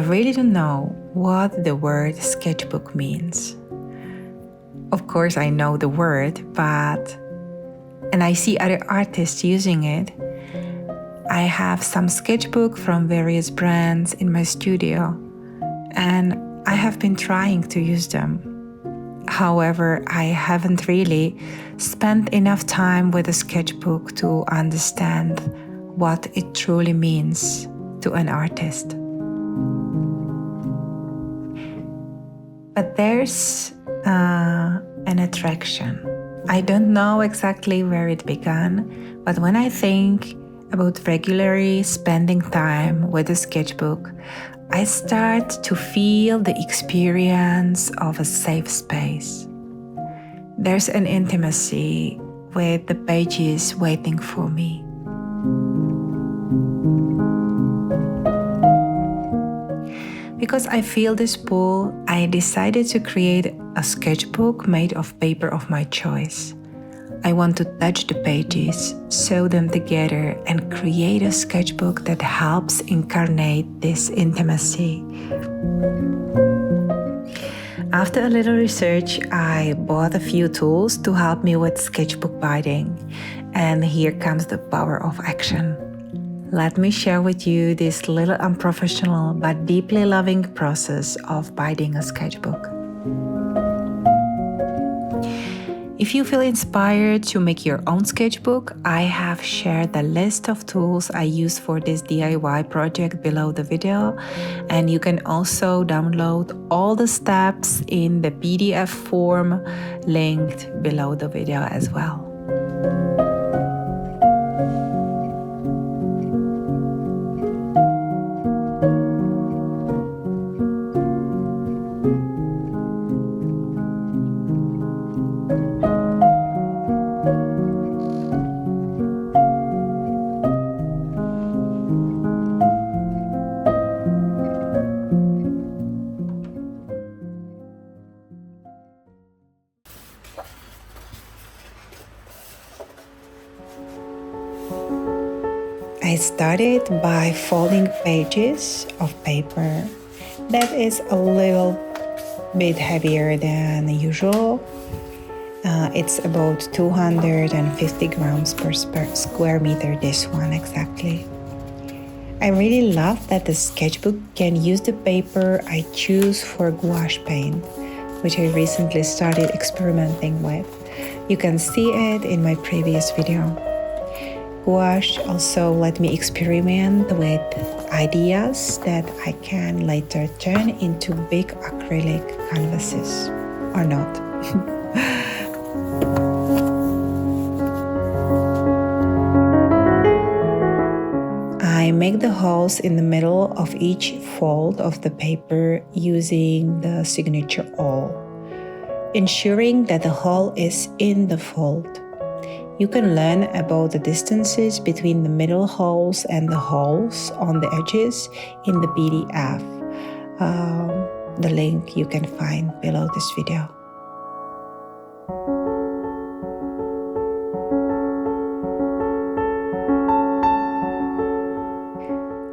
really don't know what the word sketchbook means. Of course, I know the word, and I see other artists using it. I have some sketchbook from various brands in my studio, and I have been trying to use them. However, I haven't really spent enough time with a sketchbook to understand what it truly means to an artist. But there's an attraction. I don't know exactly where it began, but when I think about regularly spending time with a sketchbook, I start to feel the experience of a safe space. There's an intimacy with the pages waiting for me. Because I feel this pull, I decided to create a sketchbook made of paper of my choice. I want to touch the pages, sew them together, and create a sketchbook that helps incarnate this intimacy. After a little research, I bought a few tools to help me with sketchbook binding, and here comes the power of action. Let me share with you this little unprofessional but deeply loving process of binding a sketchbook. If you feel inspired to make your own sketchbook, I have shared the list of tools I use for this DIY project below the video, and you can also download all the steps in the PDF form linked below the video as well. I started by folding pages of paper that is a little bit heavier than usual. It's about 250 grams per square meter, this one exactly. I really love that the sketchbook can use the paper I choose for gouache paint, which I recently started experimenting with. You can see it in my previous video. Gouache also let me experiment with ideas that I can later turn into big acrylic canvases, or not. I make the holes in the middle of each fold of the paper using the signature awl, ensuring that the hole is in the fold. You can learn about the distances between the middle holes and the holes on the edges in the PDF. The link you can find below this video.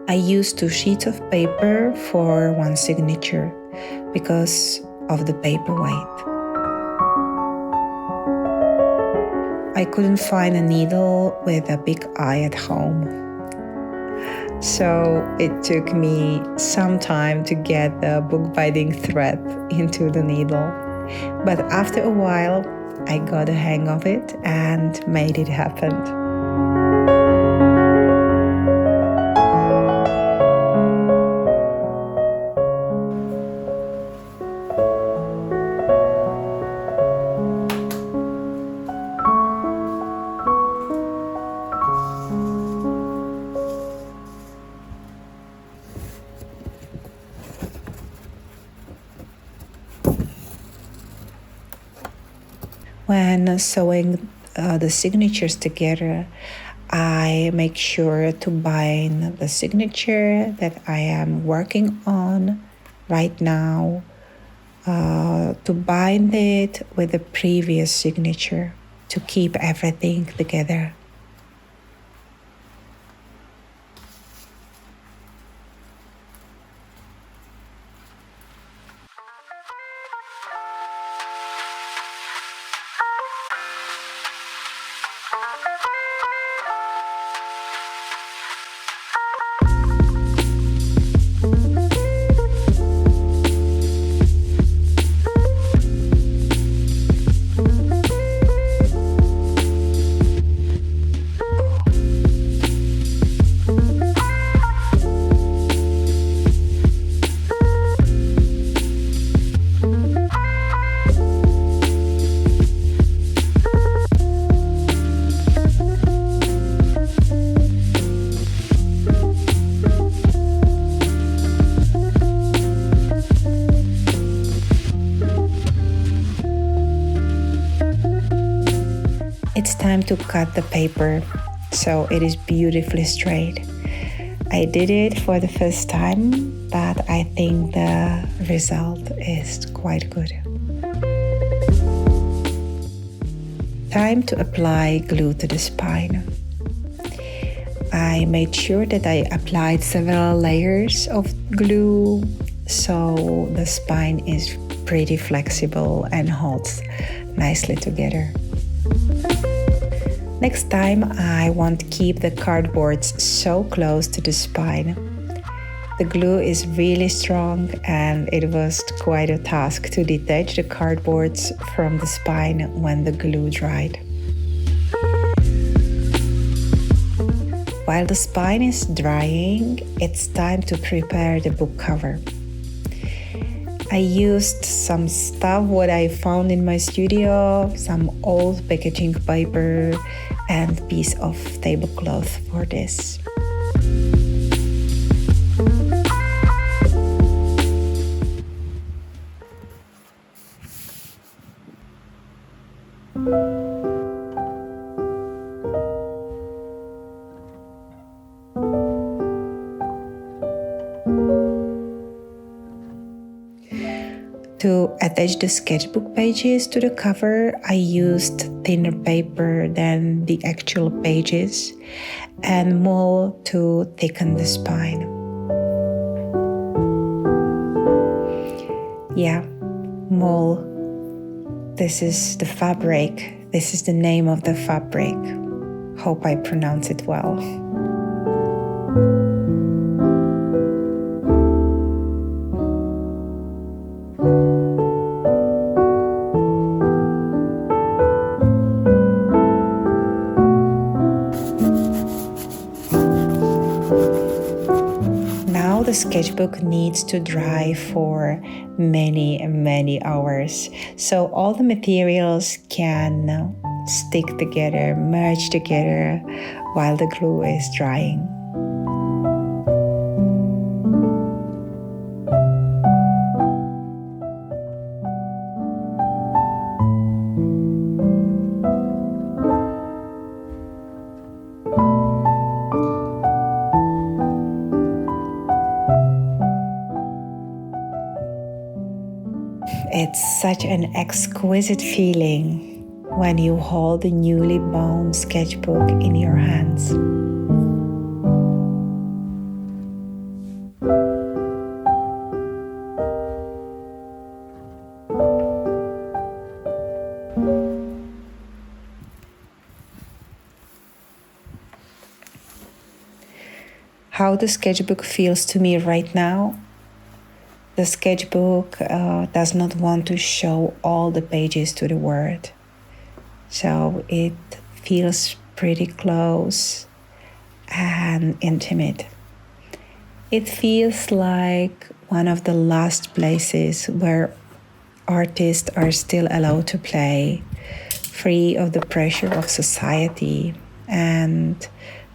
I used 2 sheets of paper for one signature because of the paper weight. I couldn't find a needle with a big eye at home. So it took me some time to get the bookbinding thread into the needle. But after a while, I got the hang of it and made it happen. When sewing the signatures together, I make sure to bind the signature that I am working on right now, to bind it with the previous signature to keep everything together. time to cut the paper so it is beautifully straight. I did it for the first time, but I think the result is quite good. Time to apply glue to the spine. I made sure that I applied several layers of glue so the spine is pretty flexible and holds nicely together. Next time, I want to keep the cardboards so close to the spine. The glue is really strong and it was quite a task to detach the cardboards from the spine when the glue dried. While the spine is drying, it's time to prepare the book cover. I used some stuff what I found in my studio, some old packaging paper and piece of tablecloth for this. To attach the sketchbook pages to the cover, I used thinner paper than the actual pages and Mull to thicken the spine. Yeah, Mull. This is the fabric. This is the name of the fabric. Hope I pronounce it well. The sketchbook needs to dry for many hours, so all the materials can stick together, merge together while the glue is drying. It's such an exquisite feeling when you hold a newly bound sketchbook in your hands. How the sketchbook feels to me right now. The sketchbook does not want to show all the pages to the world, so it feels pretty close and intimate. It feels like one of the last places where artists are still allowed to play, free of the pressure of society and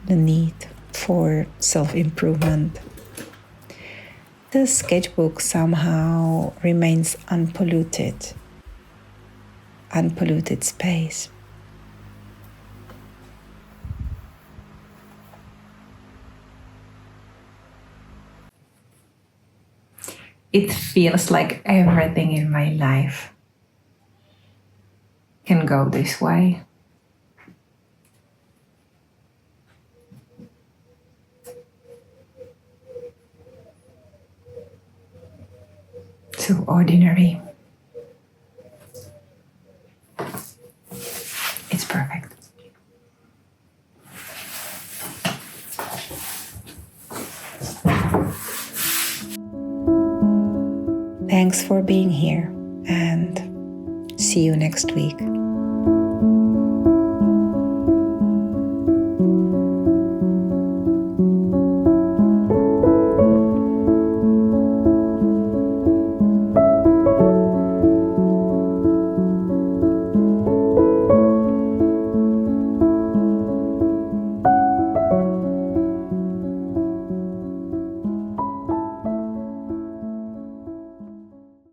the need for self-improvement. The sketchbook somehow remains unpolluted space. It feels like everything in my life can go this way. So ordinary. It's perfect. Thanks for being here and see you next week.